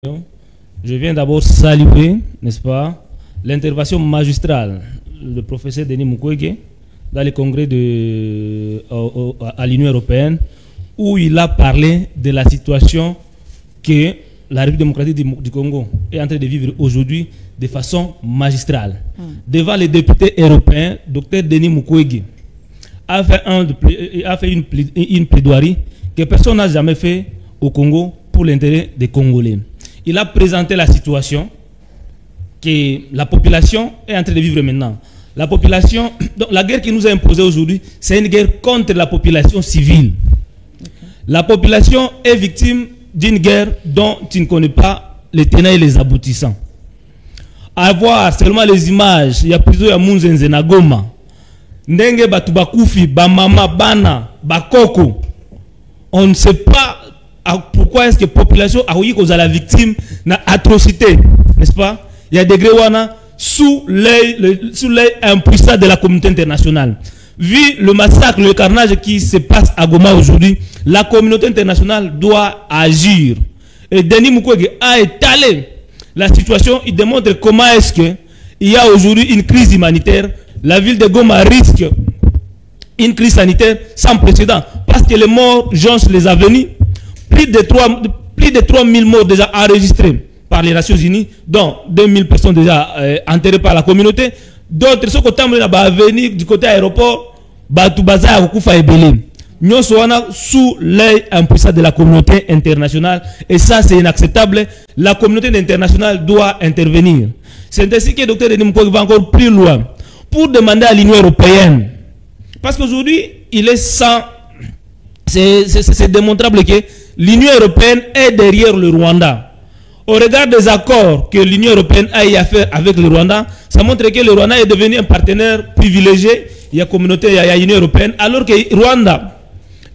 Je viens d'abord saluer, n'est-ce pas, l'intervention magistrale du professeur Denis Mukwege dans le congrès à l'Union européenne, où il a parlé de la situation que la République démocratique du Congo est en train de vivre aujourd'hui de façon magistrale. Devant les députés européens, Dr Denis Mukwege a fait une plaidoirie que personne n'a jamais fait au Congo pour l'intérêt des Congolais. Il a présenté la situation que la population est en train de vivre maintenant. La population, donc la guerre qui nous a imposée aujourd'hui, c'est une guerre contre la population civile. La population est victime d'une guerre dont tu ne connais pas les tenants et les aboutissants. À voir seulement les images, il y a plusieurs Yamunzenze na Goma. Ndenge batu bakufi, ba mama, bana, bakoko. On ne sait pas pourquoi est-ce que la population a eu la victime d'une atrocité, n'est-ce pas? Il y a des gréouana sous l'œil impuissant de la communauté internationale. Vu le massacre, le carnage qui se passe à Goma aujourd'hui, la communauté internationale doit agir. Et Denis Mukwege a étalé la situation. Il démontre comment est-ce qu'il y a aujourd'hui une crise humanitaire. La ville de Goma risque une crise sanitaire sans précédent parce que les morts jonchent les avenirs. Plus de 3000 morts déjà enregistrés par les Nations Unies, dont 2000 personnes déjà enterrées par la communauté. D'autres sont venir du côté aéroport, nous sommes sous l'œil impuissant de la communauté internationale. Et ça, c'est inacceptable. La communauté internationale doit intervenir. C'est ainsi que le Dr Denis Mukwege va encore plus loin pour demander à l'Union européenne. Parce qu'aujourd'hui, c'est démontrable que l'Union européenne est derrière le Rwanda. Au regard des accords que l'Union européenne a eu à faire avec le Rwanda, ça montre que le Rwanda est devenu un partenaire privilégié. Il y a communauté, il y a l'Union européenne, alors que le Rwanda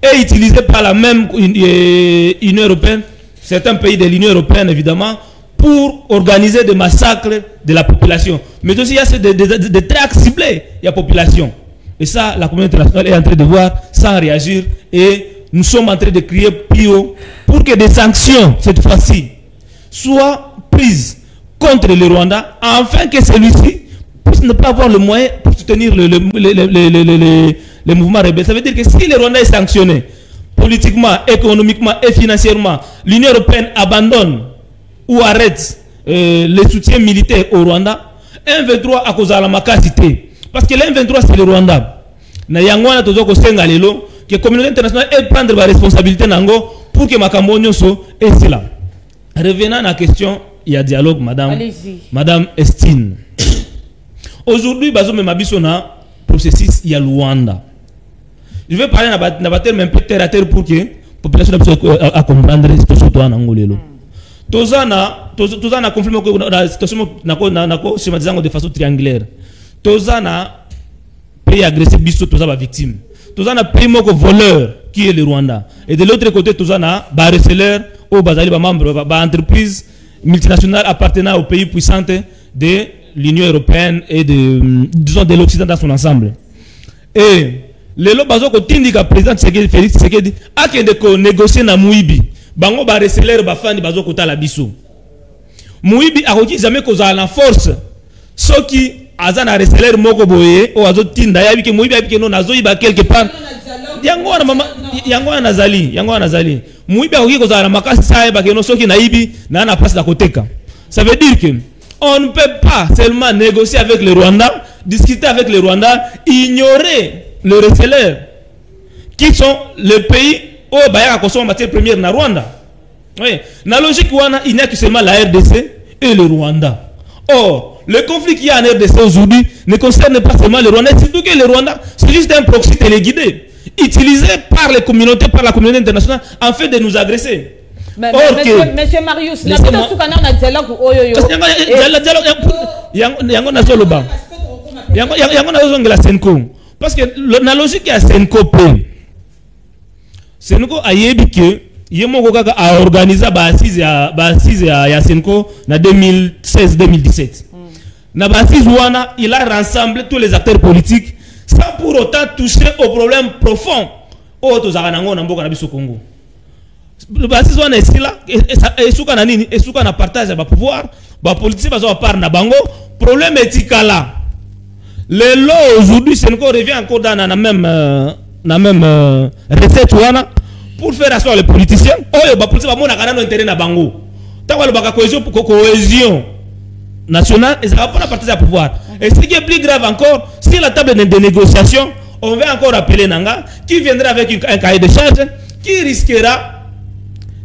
est utilisé par la même Union européenne, certains pays de l'Union européenne évidemment, pour organiser des massacres de la population. Mais aussi il y a des traques ciblées de la population. Et ça, la communauté internationale est en train de voir sans réagir. Et nous sommes en train de crier plus haut pour que des sanctions, cette fois-ci, soient prises contre le Rwanda, afin que celui-ci puisse ne pas avoir le moyen pour soutenir les mouvements rebelles. Ça veut dire que si le Rwanda est sanctionné, politiquement, économiquement et financièrement, l'Union européenne abandonne ou arrête le soutien militaire au Rwanda, M23 à cause de la macacité. Parce que l'M23 c'est le Rwanda. Na yangwana tozo ko senga lelo que la communauté internationale est prendre la responsabilité nango pour que makambo nyonso est cela. Revenant à la question, il y a dialogue, Madame Estine. Aujourd'hui, bazo me mabiso na processus il y a Luanda. Je vais parler na terme un peu terre à terre pour que la population a comprendre ce que toi nango lelo. Tozana confirme que la situation nako schéma de façon triangulaire. Tozana pays agressé biso tozana victime. Tozana pays moko voleur qui est le Rwanda. Et de l'autre côté tozana ba receleur ou bazali ba membre ba entreprise multinationale appartenant aux pays puissants de l'Union européenne et de l'Occident dans son ensemble. Et le lo bazo ko tindika président Félix Tshisekedi a kende ko négocier na Muibi. Bango ba receleur ba fani bazo ko tala biso. Muibi a ko jamais ko za la force. Soki azana reseller moko boye o azotinda yabi ke muibi yabi ke no nazoiba quelque part yango nazali muibi akoki kozala makasi sa yeba ke no soki naibi na na place koteka. Ça veut dire que on ne peut pas seulement négocier avec le Rwanda, discuter avec le Rwanda, ignorer les resellers qui sont les pays où bayaka consommer matière première na Rwanda. Oui, na logique wana il n'y a que seulement la RDC et le Rwanda. Or le conflit qu'il y a en RDC aujourd'hui ne concerne pas seulement le Rwanda, surtout que le Rwanda, c'est juste un proxy téléguidé, utilisé par les communautés, par la communauté internationale, afin de nous agresser. Monsieur Marius, la parce que la logique est Senko. Senko a yebi que Yemoko a organisé assise à Senko en 2016-2017. Il a rassemblé tous les acteurs politiques sans pour autant toucher au problème profond. basis wana esila esuka na nini esuka na partage ya pouvoir ba politicien bazo part na bango problème etikala le lot aujourd'hui c'est encore revient encore dans la même recette wana pour faire asseoir les politiciens oyo ba politicien ba mona kana no intérêt na bango tawa le baka cohésion nationale et ça va pas la partage ya pouvoir et ce qui est plus grave encore si la table de négociation on va encore appeler Nanga qui viendra avec un cahier de charge qui risquera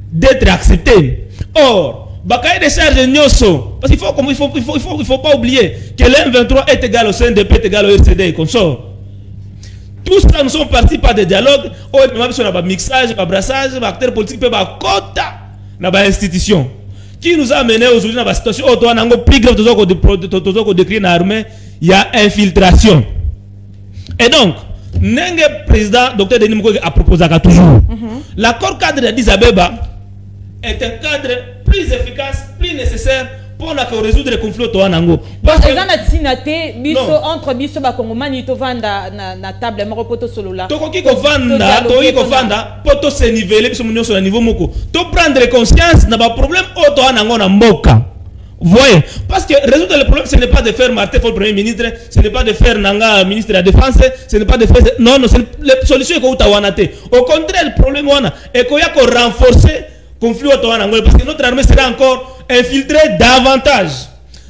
d'être accepté. Or, le cahier de charge nyoso, parce qu'il faut pas oublier que l'M23 est égal au CNDP, est égal au RCD et consort. Tout ça, nous sommes partis par des dialogues, où nous avons un mixage, un brassage, un acteur politique, un quota, une institution. Qui nous a amené aujourd'hui dans la situation où on a un plus grave de décrit dans l'armée, il y a infiltration. Et donc, le président Dr Denis Mukwege a proposé toujours. L'accord cadre d'Addis Abeba est un cadre plus efficace, plus nécessaire pour résoudre les conflits au Nango. Parce que entre biso ba Kongomani to vanda na table moko poto solola. Tokoki ko vanda poto se niveler biso munyo sur le niveau moko. To prendre conscience na ba problème au to Nango na mboka. Voyez, parce que résoudre le problème, ce n'est pas de faire Martin le Premier ministre, ce n'est pas de faire Nanga ministre de la Défense, ce n'est pas de faire... Non, la solution est que au contraire, le problème est qu'il y a qu'on renforcer le conflit parce que notre armée sera encore infiltrée davantage.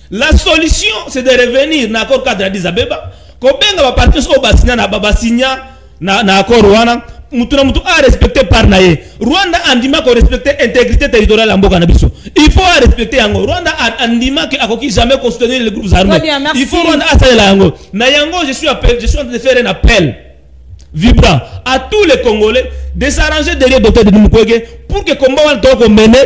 La solution, c'est de revenir dans l'accord cadre d'Addis Abeba, qu'on va partir au Bassinia, na accord Rwanda, mutu a respecté par naye. Rwanda andima ko respecter intégrité territoriale en Boka Nabiso. Il faut respecter yango. Rwanda andima que akoki jamais soutenir les groupes armés. Bien, il faut Rwanda a la yango. Na yango je suis en train de faire un appel vibrant à tous les Congolais de s'arranger derrière Dr Denis Mukwege pour que combat wana to ko mener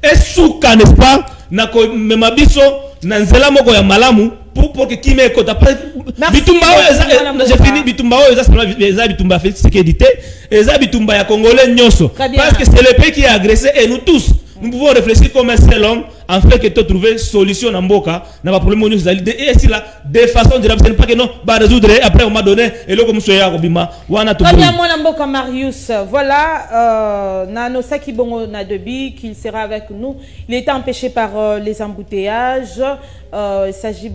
et souka n'est-ce pas na ko memabiso na nzela moko ya malamu pour que qui me écoute après bitumba j'ai fini bitumba eza bitumba fait ce qui édité eza bitumba ya congolais nyoso parce que c'est le pays qui est agressé et nous tous nous pouvons réfléchir comme un seul homme en fait que tu trouver solution na mboka na ba problème nyoso et si là de façon durable ce n'est pas que non ba résoudre après on m'a donné et le comme soya ko bima wana to bien mon mboka Marius voilà Nano Saki Bongo Nadebi qu'il sera avec nous il était empêché par les embouteillages il s'agit